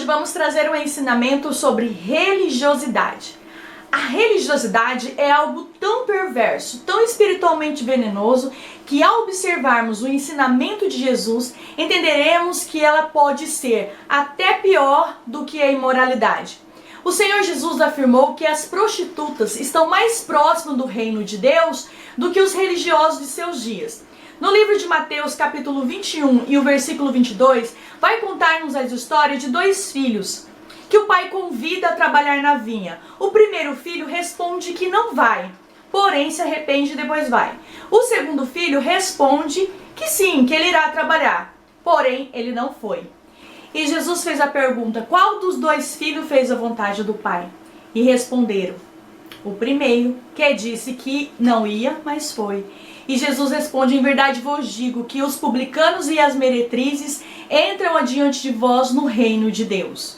vamos trazer um ensinamento sobre religiosidade. A religiosidade é algo tão perverso, tão espiritualmente venenoso, que ao observarmos o ensinamento de Jesus, entenderemos que ela pode ser até pior do que a imoralidade. O Senhor Jesus afirmou que as prostitutas estão mais próximas do reino de Deus do que os religiosos de seus dias. No livro de Mateus, capítulo 21 e o versículo 22, vai contar-nos a história de dois filhos que o pai convida a trabalhar na vinha. O primeiro filho responde que não vai, porém se arrepende e depois vai. O segundo filho responde que sim, que ele irá trabalhar, porém ele não foi. E Jesus fez a pergunta: qual dos dois filhos fez a vontade do pai? E responderam: o primeiro, que disse que não ia, mas foi. E Jesus responde: em verdade vos digo que os publicanos e as meretrizes entram adiante de vós no reino de Deus.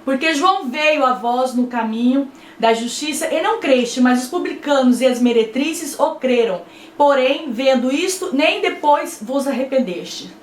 Porque João veio a vós no caminho da justiça e não creste, mas os publicanos e as meretrizes o creram. Porém, vendo isto, nem depois vos arrependeste.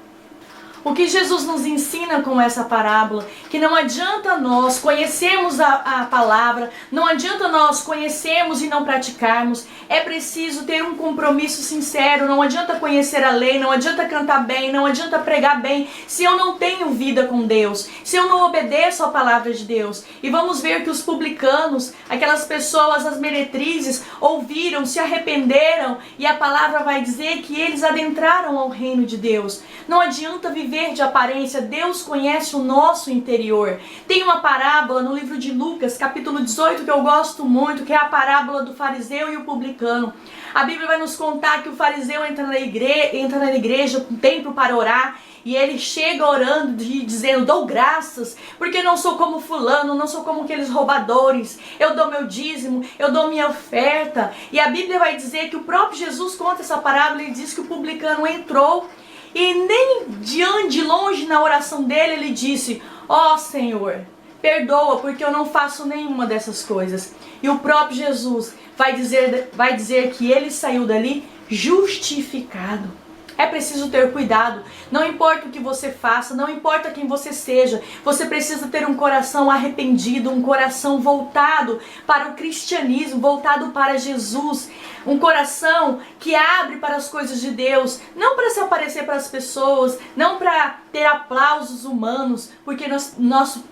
O que Jesus nos ensina com essa parábola, que não adianta nós conhecermos a palavra, não adianta nós conhecermos e não praticarmos, é preciso ter um compromisso sincero, não adianta conhecer a lei, não adianta cantar bem, não adianta pregar bem, se eu não tenho vida com Deus, se eu não obedeço a palavra de Deus. E vamos ver que os publicanos, aquelas pessoas, as meretrizes, ouviram, se arrependeram, e a palavra vai dizer que eles adentraram ao reino de Deus. Não adianta viver de aparência, Deus conhece o nosso interior. Tem uma parábola no livro de Lucas, capítulo 18, que eu gosto muito, que é a parábola do fariseu e o publicano. A Bíblia vai nos contar que o fariseu entra na igreja, no templo para orar, e ele chega orando, dizendo: dou graças, porque não sou como fulano, não sou como aqueles roubadores, eu dou meu dízimo, eu dou minha oferta. E a Bíblia vai dizer que o próprio Jesus conta essa parábola e diz que o publicano entrou, e nem de longe na oração dele ele disse: ó Senhor, perdoa, porque eu não faço nenhuma dessas coisas. E o próprio Jesus vai dizer que ele saiu dali justificado. É preciso ter cuidado, não importa o que você faça, não importa quem você seja, você precisa ter um coração arrependido, um coração voltado para o cristianismo, voltado para Jesus, um coração que abre para as coisas de Deus, não para se aparecer para as pessoas, não para ter aplausos humanos, porque nosso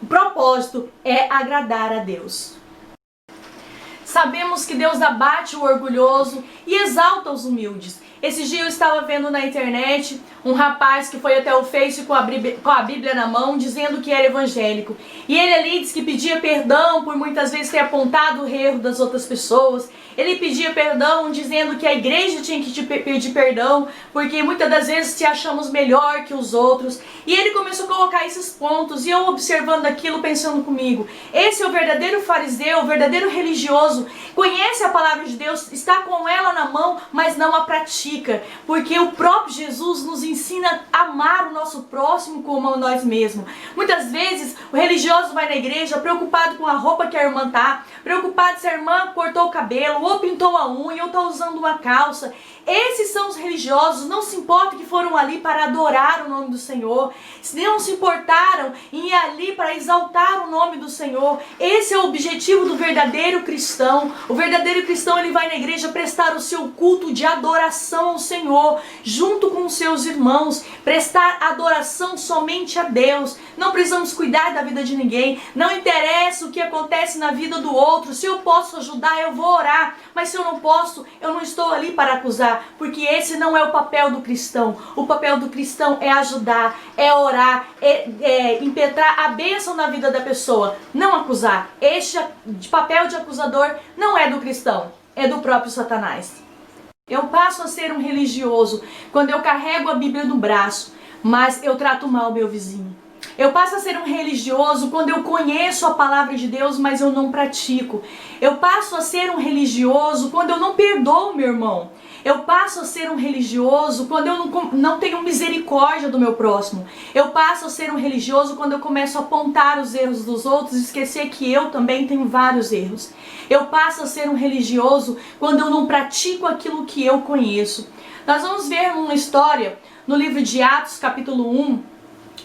propósito é agradar a Deus. Sabemos que Deus abate o orgulhoso e exalta os humildes. Esse dia eu estava vendo na internet um rapaz que foi até o Face com a Bíblia na mão, dizendo que era evangélico. E ele ali disse que pedia perdão por muitas vezes ter apontado o erro das outras pessoas. Ele pedia perdão dizendo que a igreja tinha que te pedir perdão, porque muitas das vezes te achamos melhor que os outros. E ele começou a colocar esses pontos, e eu observando aquilo, pensando comigo: esse é o verdadeiro fariseu, o verdadeiro religioso, conhece a palavra de Deus, está com ela na mão, mas não a pratica, porque o próprio Jesus nos ensina a amar o nosso próximo como a nós mesmos. Muitas vezes o religioso vai na igreja preocupado com a roupa que a irmã tá, preocupado se a irmã cortou o cabelo, ou pintou a unha, ou está usando uma calça. Esses são os religiosos, não se importa que foram ali para adorar o nome do Senhor, não se importaram em ir ali para exaltar o nome do Senhor. Esse é o objetivo do verdadeiro cristão. O verdadeiro cristão, ele vai na igreja prestar o seu culto de adoração ao Senhor, junto com os seus irmãos, prestar adoração somente a Deus. Não precisamos cuidar da vida de ninguém, não interessa o que acontece na vida do outro. Se eu posso ajudar, eu vou orar, mas se eu não posso, eu não estou ali para acusar, porque esse não é o papel do cristão. O papel do cristão é ajudar, é orar, é impetrar a bênção na vida da pessoa, não acusar. Este papel de acusador não é do cristão, é do próprio Satanás. Eu passo a ser um religioso quando eu carrego a Bíblia no braço, mas eu trato mal meu vizinho. Eu passo a ser um religioso quando eu conheço a palavra de Deus, mas eu não pratico. Eu passo a ser um religioso quando eu não perdoo meu irmão. Eu passo a ser um religioso quando eu não tenho misericórdia do meu próximo. Eu passo a ser um religioso quando eu começo a apontar os erros dos outros e esquecer que eu também tenho vários erros. Eu passo a ser um religioso quando eu não pratico aquilo que eu conheço. Nós vamos ver uma história no livro de Atos, capítulo 1,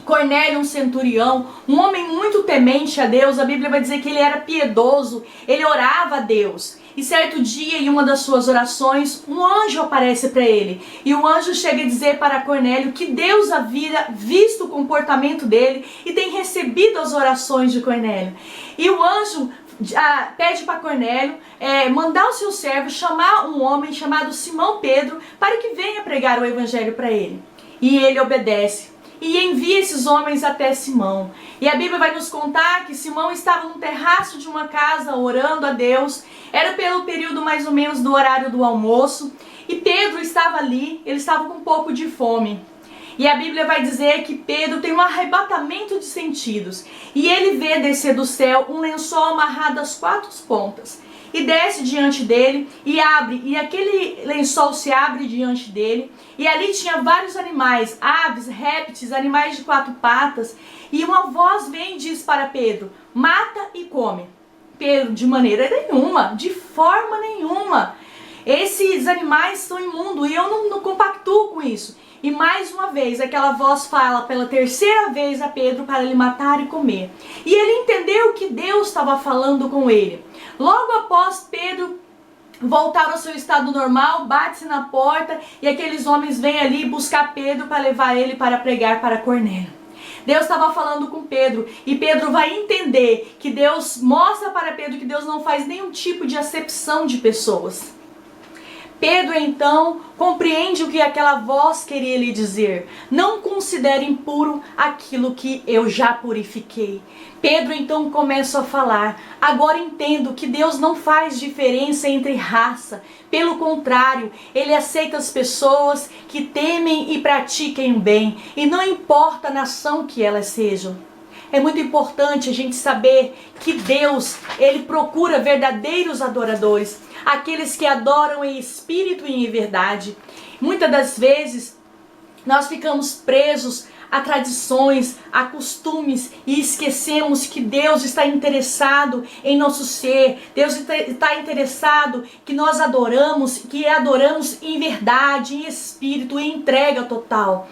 Cornélio, um centurião, um homem muito temente a Deus. A Bíblia vai dizer que ele era piedoso, ele orava a Deus. E certo dia, em uma das suas orações, um anjo aparece para ele. E o anjo chega a dizer para Cornélio que Deus havia visto o comportamento dele e tem recebido as orações de Cornélio. E o anjo pede para Cornélio mandar o seu servo chamar um homem chamado Simão Pedro para que venha pregar o evangelho para ele. E ele obedece e envia esses homens até Simão. E a Bíblia vai nos contar que Simão estava no terraço de uma casa orando a Deus. Era pelo período mais ou menos do horário do almoço. E Pedro estava ali, ele estava com um pouco de fome. E a Bíblia vai dizer que Pedro tem um arrebatamento de sentidos. E ele vê descer do céu um lençol amarrado às 4 pontas. E desce diante dele e abre. E aquele lençol se abre diante dele. E ali tinha vários animais, aves, répteis, animais de 4 patas. E uma voz vem e diz para Pedro: mata e come. Pedro, de maneira nenhuma, de forma nenhuma. Esses animais são imundos e eu não compactuo com isso. E mais uma vez, aquela voz fala pela terceira vez a Pedro para ele matar e comer. E ele entendeu que Deus estava falando com ele. Logo após Pedro voltar ao seu estado normal, bate-se na porta e aqueles homens vêm ali buscar Pedro para levar ele para pregar para Cornélio. Deus estava falando com Pedro e Pedro vai entender que Deus mostra para Pedro que Deus não faz nenhum tipo de acepção de pessoas. Pedro então compreende o que aquela voz queria lhe dizer. Não considere impuro aquilo que eu já purifiquei. Pedro então começa a falar. Agora entendo que Deus não faz diferença entre raça. Pelo contrário, Ele aceita as pessoas que temem e pratiquem o bem. E não importa a nação que elas sejam. É muito importante a gente saber que Deus, Ele procura verdadeiros adoradores. Aqueles que adoram em espírito e em verdade. Muitas das vezes nós ficamos presos a tradições, a costumes e esquecemos que Deus está interessado em nosso ser. Deus está interessado que nós adoramos em verdade, em espírito, em entrega total.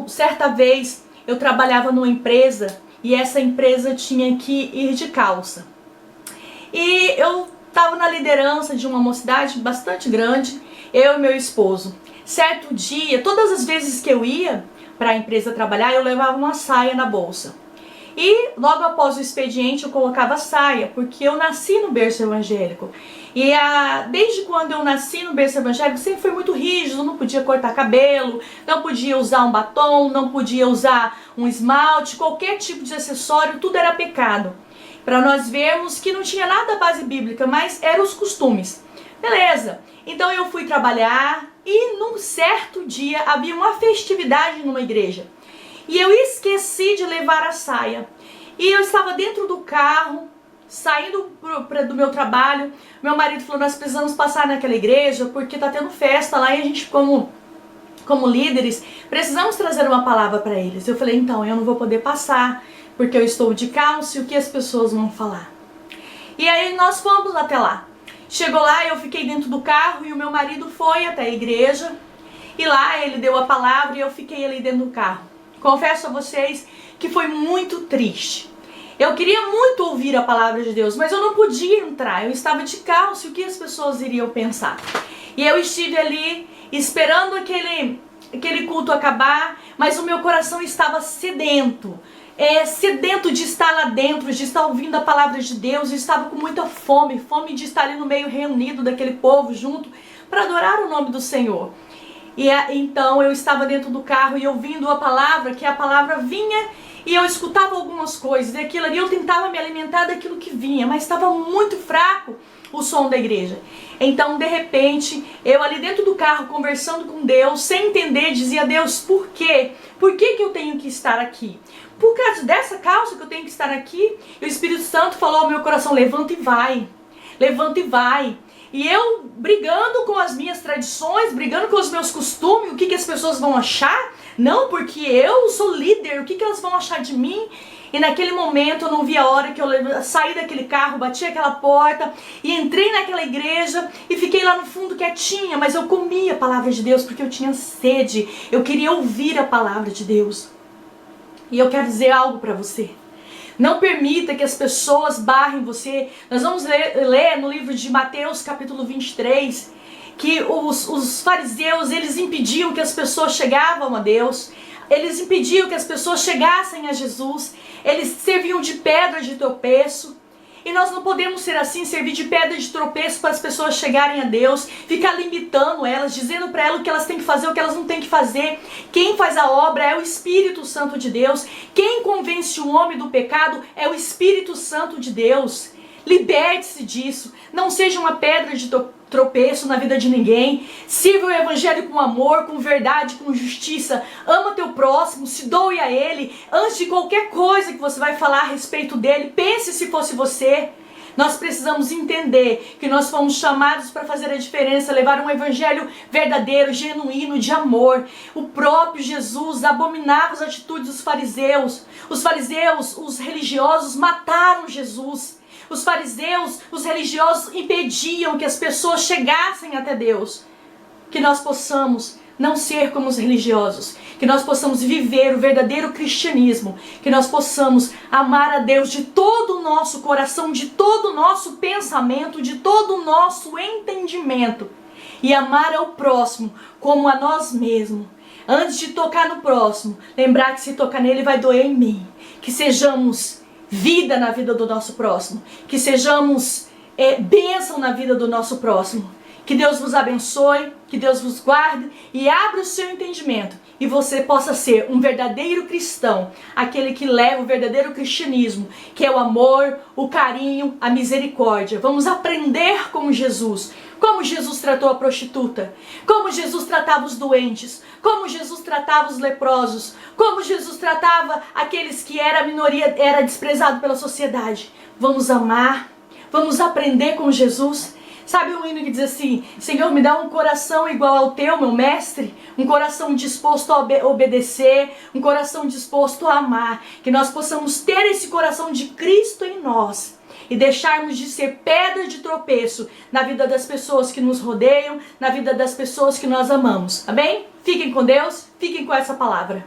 Certa vez, eu trabalhava numa empresa e essa empresa tinha que ir de calça. E eu estava na liderança de uma mocidade bastante grande, eu e meu esposo. Certo dia, todas as vezes que eu ia para a empresa trabalhar, eu levava uma saia na bolsa. E logo após o expediente eu colocava saia, porque eu nasci no berço evangélico. E desde quando eu nasci no berço evangélico, sempre foi muito rígido, não podia cortar cabelo, não podia usar um batom, não podia usar um esmalte, qualquer tipo de acessório, tudo era pecado. Para nós vermos que não tinha nada à base bíblica, mas eram os costumes. Beleza, então eu fui trabalhar e num certo dia havia uma festividade numa igreja. E eu esqueci de levar a saia. E eu estava dentro do carro, saindo do meu trabalho. Meu marido falou, nós precisamos passar naquela igreja porque está tendo festa lá e a gente, como líderes, precisamos trazer uma palavra para eles. Eu falei, então, eu não vou poder passar porque eu estou de calça e o que as pessoas vão falar. E aí nós fomos até lá. Chegou lá, eu fiquei dentro do carro e o meu marido foi até a igreja. E lá ele deu a palavra e eu fiquei ali dentro do carro. Confesso a vocês que foi muito triste. Eu queria muito ouvir a palavra de Deus, mas eu não podia entrar. Eu estava de calça e o que as pessoas iriam pensar? E eu estive ali esperando aquele culto acabar, mas o meu coração estava sedento. Sedento de estar lá dentro, de estar ouvindo a palavra de Deus. Eu estava com muita fome de estar ali no meio reunido daquele povo junto para adorar o nome do Senhor. E então eu estava dentro do carro e ouvindo a palavra, que a palavra vinha e eu escutava algumas coisas e aquilo ali eu tentava me alimentar daquilo que vinha, mas estava muito fraco o som da igreja. Então de repente eu ali dentro do carro conversando com Deus, sem entender, dizia, Deus, por quê? Por que eu tenho que estar aqui? Por causa dessa calça que eu tenho que estar aqui? E o Espírito Santo falou ao meu coração, levanta e vai, levanta e vai. E eu brigando com as minhas tradições, brigando com os meus costumes, o que as pessoas vão achar? Não, porque eu sou líder, o que elas vão achar de mim? E naquele momento eu não vi a hora que eu saí daquele carro, bati aquela porta e entrei naquela igreja e fiquei lá no fundo quietinha, mas eu comia a palavra de Deus porque eu tinha sede, eu queria ouvir a palavra de Deus. E eu quero dizer algo para você. Não permita que as pessoas barrem você. Nós vamos ler no livro de Mateus, capítulo 23, que os fariseus, eles impediam que as pessoas chegavam a Deus. Eles impediam que as pessoas chegassem a Jesus. Eles serviam de pedra de tropeço. E nós não podemos ser assim, servir de pedra de tropeço para as pessoas chegarem a Deus, ficar limitando elas, dizendo para elas o que elas têm que fazer, o que elas não têm que fazer. Quem faz a obra é o Espírito Santo de Deus. Quem convence o homem do pecado é o Espírito Santo de Deus. Liberte-se disso. Não seja uma pedra de tropeço na vida de ninguém. Sirva o evangelho com amor, com verdade, com justiça. Ama teu próximo, se doe a ele. Antes de qualquer coisa que você vai falar a respeito dele, pense se fosse você. Nós precisamos entender que nós fomos chamados para fazer a diferença, levar um evangelho verdadeiro, genuíno, de amor. O próprio Jesus abominava as atitudes dos fariseus. Os fariseus, os religiosos, mataram Jesus. Os fariseus, os religiosos impediam que as pessoas chegassem até Deus. Que nós possamos não ser como os religiosos. Que nós possamos viver o verdadeiro cristianismo. Que nós possamos amar a Deus de todo o nosso coração, de todo o nosso pensamento, de todo o nosso entendimento. E amar ao próximo como a nós mesmos. Antes de tocar no próximo, lembrar que se tocar nele vai doer em mim. Que sejamos vida na vida do nosso próximo. Que sejamos bênção na vida do nosso próximo. Que Deus vos abençoe, que Deus vos guarde e abra o seu entendimento. E você possa ser um verdadeiro cristão. Aquele que leva o verdadeiro cristianismo, que é o amor, o carinho, a misericórdia. Vamos aprender com Jesus. Como Jesus tratou a prostituta, como Jesus tratava os doentes, como Jesus tratava os leprosos, como Jesus tratava aqueles que era minoria, era desprezado pela sociedade. Vamos amar, vamos aprender com Jesus. Sabe um hino que diz assim: Senhor, me dá um coração igual ao teu, meu mestre, um coração disposto a obedecer, um coração disposto a amar, que nós possamos ter esse coração de Cristo em nós. E deixarmos de ser pedra de tropeço na vida das pessoas que nos rodeiam, na vida das pessoas que nós amamos. Amém? Fiquem com Deus, fiquem com essa palavra.